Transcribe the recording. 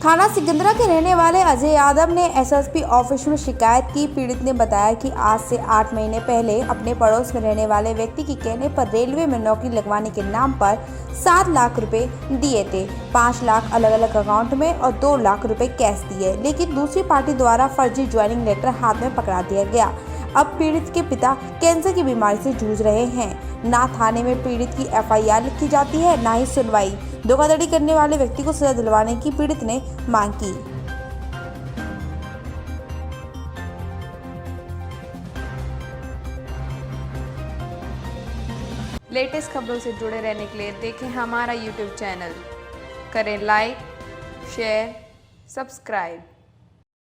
थाना सिकंदरा के रहने वाले अजय यादव ने एसएसपी ऑफिस में शिकायत की। पीड़ित ने बताया कि आज से 8 महीने पहले अपने पड़ोस में रहने वाले व्यक्ति के कहने पर रेलवे में नौकरी लगवाने के नाम पर 7 लाख रुपए दिए थे। 5 लाख अलग अलग अकाउंट में और 2 लाख रुपए कैश दिए, लेकिन दूसरी पार्टी द्वारा फर्जी ज्वाइनिंग लेटर हाथ में पकड़ा दिया गया। अब पीड़ित के पिता कैंसर की बीमारी से जूझ रहे हैं। ना थाने में पीड़ित की एफआईआर लिखी जाती है, ना ही सुनवाई। धोखाधड़ी करने वाले व्यक्ति को सजा दिलवाने की पीड़ित ने मांग की। लेटेस्ट खबरों से जुड़े रहने के लिए देखें हमारा यूट्यूब चैनल, करें लाइक, शेयर, सब्सक्राइब।